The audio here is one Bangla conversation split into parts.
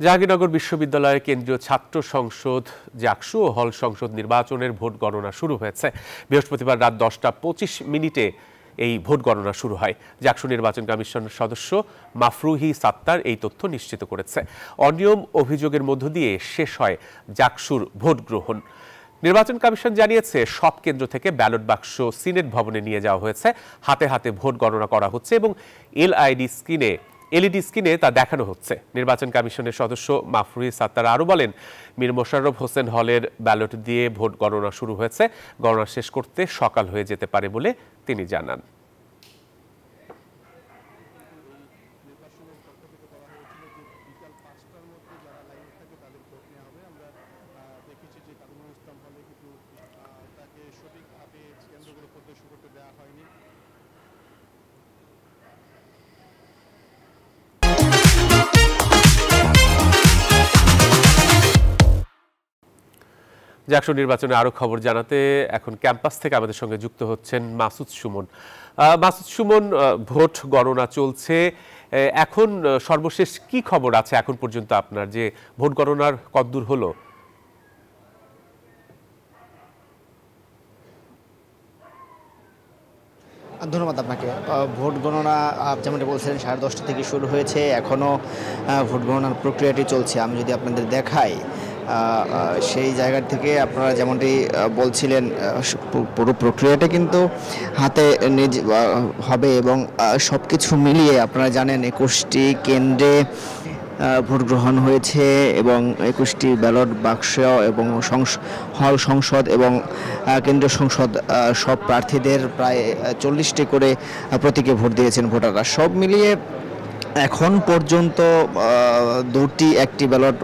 জাহাঙ্গীরনগর বিশ্ববিদ্যালয়ের কেন্দ্রীয় ছাত্র সংসদ জাকসু ও হল সংসদ নির্বাচনের ভোট গণনা শুরু হয়েছে। বৃহস্পতিবার রাত 10টা 25 মিনিটে এই ভোট গণনা শুরু হয়। জাকসু নির্বাচন কমিশনের সদস্য মাফরুহি সাত্তার এই তথ্য নিশ্চিত করেছে। অনিয়ম অভিযোগের মধ্য দিয়ে শেষ হয় জাকসুর ভোট গ্রহণ। নির্বাচন কমিশন জানিয়েছে, সব কেন্দ্র থেকে ব্যালট বাক্স সিনেট ভবনে নিয়ে যাওয়া হয়েছে। হাতে হাতে ভোট গণনা করা হচ্ছে এবং এলইডি স্ক্রিনে তা দেখানো হচ্ছে। নির্বাচন কমিশনের সদস্য মাফরুহি সাত্তার আরও বলেন, মীর মোশাররফ হোসেন হলের ব্যালট দিয়ে ভোট গণনা শুরু হয়েছে। গণনা শেষ করতে সকাল হয়ে যেতে পারে বলে তিনি জানান। জাকসু নির্বাচনে আরো খবর জানাতে এখন ক্যাম্পাস থেকে আমাদের সঙ্গে যুক্ত হচ্ছেন মাসুদ সুমন। মাসুদ সুমন, ভোট গণনা চলছে, এখন সর্বশেষ কি খবর আছে এখন পর্যন্ত আপনার, যে ভোট গণনার কতদূর হলো? ধন্যবাদ আপনাকে। ভোট গণনা যেমনটা বলছিলেন 10:30 থেকে শুরু হয়েছে, এখনও ভোট গণনার প্রক্রিয়াটি চলছে। আমি যদি আপনাদের দেখাই, সেই জায়গা থেকে আপনারা যেমনটি বলছিলেন, পুরো প্রক্রিয়াটা কিন্তু হাতে হবে এবং সব কিছু মিলিয়ে আপনারা জানেন 21টি কেন্দ্রে ভোট গ্রহণ হয়েছে এবং 21টি ব্যালট বাক্স এবং হল সংসদ এবং কেন্দ্রীয় সংসদ সব প্রার্থীদের প্রায় 40টি করে প্রতীকে ভোট দিয়েছেন ভোটাররা। সব মিলিয়ে এখন পর্যন্ত একটি ব্যালট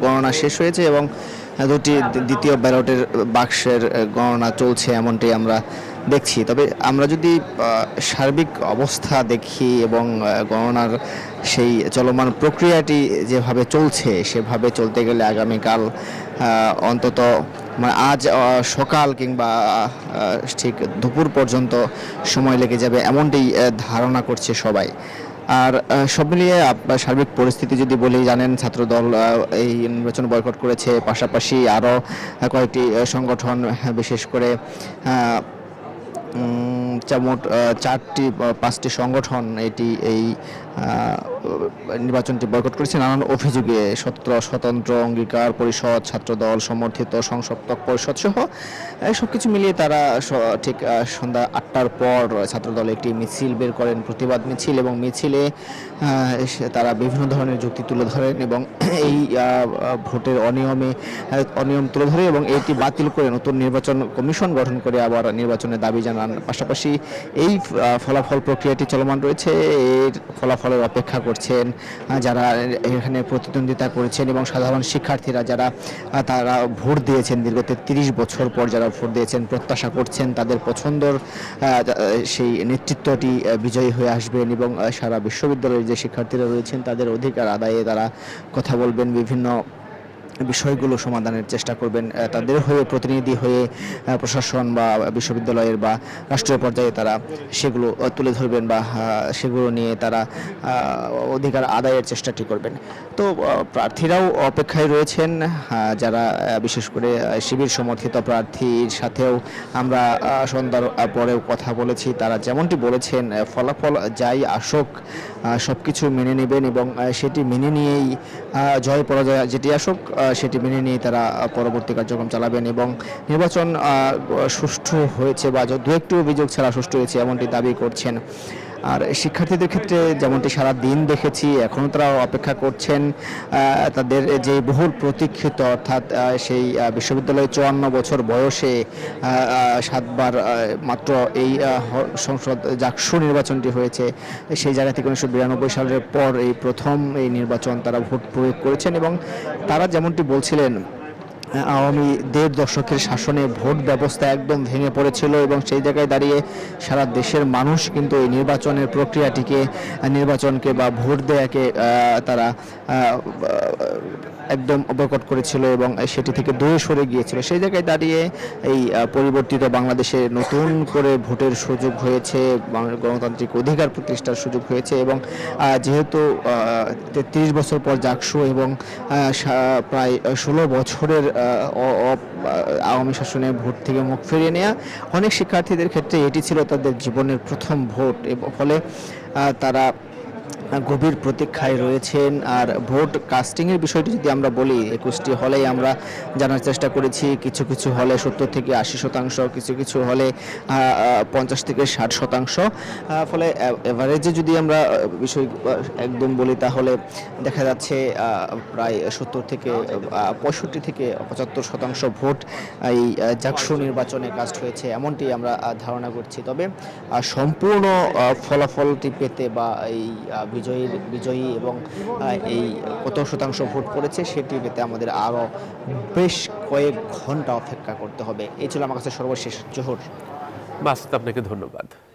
গণনা শেষ হয়েছে এবং দ্বিতীয় ব্যালটের বাক্সের গণনা চলছে, এমনটি আমরা দেখছি। তবে আমরা যদি সার্বিক অবস্থা দেখি এবং গণনার সেই চলমান প্রক্রিয়াটি যেভাবে চলছে, সেভাবে চলতে গেলে আগামীকাল অন্তত আজ সকাল কিংবা ঠিক দুপুর পর্যন্ত সময় লেগে যাবে, এমনটি ধারণা করছে সবাই। আর সব মিলিয়ে সার্বিক পরিস্থিতি যদি বলি, জানেন ছাত্রদল এই নির্বাচন বয়কট করেছে, পাশাপাশি আরও কয়েকটি সংগঠন, বিশেষ করে মোট 4-5টি সংগঠন এই নির্বাচনটি বয়কট করেছে নানান অভিযোগে। স্বতন্ত্র অঙ্গীকার পরিষদ, ছাত্রদল সমর্থিত সংসপ্তক পরিষদ সহ সব কিছু মিলিয়ে তারা ঠিক সন্ধ্যা 8টার পর ছাত্রদল একটি মিছিল বের করেন, প্রতিবাদ মিছিল, এবং মিছিলে তারা বিভিন্ন ধরনের যুক্তি তুলে ধরেন এবং এই ভোটের অনিয়ম তুলে ধরে এবং এটি বাতিল করে নতুন নির্বাচন কমিশন গঠন করে আবার নির্বাচনের দাবি জানান। পাশাপাশি এই ফলাফল প্রক্রিয়াটি চলমান রয়েছে, এর ফলাফলের অপেক্ষা করছেন যারা এখানে প্রতিদ্বন্দ্বিতা করেছেন এবং সাধারণ শিক্ষার্থীরা যারা তারা ভোট দিয়েছেন, দীর্ঘ 30 বছর পর যারা ভোট দিয়েছেন, প্রত্যাশা করছেন তাদের পছন্দর সেই নেতৃত্বটি বিজয়ী হয়ে আসবেন এবং সারা বিশ্ববিদ্যালয়ের যে শিক্ষার্থীরা রয়েছেন তাদের অধিকার আদায়ে তারা কথা বলবেন, বিভিন্ন বিষয়গুলো সমাধানের চেষ্টা করবেন, তাদের হয়ে প্রতিনিধি হয়ে প্রশাসন বা বিশ্ববিদ্যালয়ের বা রাষ্ট্রীয় পর্যায়ে তারা সেগুলো তুলে ধরবেন বা সেগুলো নিয়ে তারা অধিকার আদায়ের চেষ্টাটি করবেন। তো প্রার্থীরাও অপেক্ষায় রয়েছেন, যারা বিশেষ করে শিবির সমর্থিত প্রার্থীর সাথেও আমরা সন্ধ্যার পরেও কথা বলেছি, তারা যেমনটি বলেছেন ফলাফল যাই আসুক সব কিছু মেনে নেবেন এবং সেটি মেনে নিয়েই জয় পরাজয় যেটি আসুক সেটি মেনে নিয়ে তারা পরবর্তী কার্যক্রম চালাবেন এবং নির্বাচন সুষ্ঠু হয়েছে বা দু একটি অভিযোগ ছাড়া সুষ্ঠু হয়েছে এমনটি দাবি করছেন। আর শিক্ষার্থীদের ক্ষেত্রে যেমনটি সারা দিন দেখেছি, এখনও তারা অপেক্ষা করছেন তাদের যে বহুল প্রতীক্ষিত, অর্থাৎ সেই বিশ্ববিদ্যালয়ে 54 বছর বয়সে 7বার মাত্র এই সংসদ জাকসু নির্বাচনটি হয়েছে, সেই জায়গা থেকে 1992 সালের পর এই প্রথম এই নির্বাচন তারা ভোট প্রয়োগ করেছেন এবং তারা যেমনটি বলছিলেন আওয়ামী ১.৫ দশকের শাসনে ভোট ব্যবস্থা একদম ভেঙে পড়েছিল এবং সেই জায়গায় দাঁড়িয়ে সারা দেশের মানুষ কিন্তু এই নির্বাচনের প্রক্রিয়াটিকে, নির্বাচনকে বা ভোট দেয়াকে তারা একদম বয়কট করেছিল এবং সেটি থেকে দূরে সরে গিয়েছিল। সেই জায়গায় দাঁড়িয়ে এই পরিবর্তিত বাংলাদেশে নতুন করে ভোটের সুযোগ হয়েছে, গণতান্ত্রিক অধিকার প্রতিষ্ঠার সুযোগ হয়েছে এবং যেহেতু ৩৩ বছর পর জাকসু এবং প্রায় ১৬ বছরের আওয়ামী শাসনের ভোট থেকে মুখ ফিরিয়ে নেওয়া, অনেক শিক্ষার্থীদের ক্ষেত্রে এটি ছিল তাদের জীবনের প্রথম ভোট এবং ফলে তারা গভীর প্রতীক্ষায় রয়েছেন। আর ভোট কাস্টিংয়ের বিষয়টি যদি আমরা বলি, ২১টি হলেই আমরা জানার চেষ্টা করেছি, কিছু কিছু হলে ৭০ থেকে ৮০%, কিছু কিছু হলে ৫০ থেকে ৬০%। ফলে এভারেজে যদি আমরা বিষয় একদম বলি তাহলে দেখা যাচ্ছে প্রায় ৭০ থেকে ৬৫ থেকে ৭৫% ভোট এই জাকসু নির্বাচনে কাস্ট হয়েছে, এমনটি আমরা ধারণা করছি। তবে সম্পূর্ণ ফলাফলটি পেতে বা এই বিজয়ী এবং এই কত শতাংশ ভোট পড়েছে সেটি পেতে আমাদের আরও বেশ কয়েক ঘন্টা অপেক্ষা করতে হবে। এই ছিল আমার কাছে সর্বশেষ। জোহর, মাসুদ, আপনাকে ধন্যবাদ।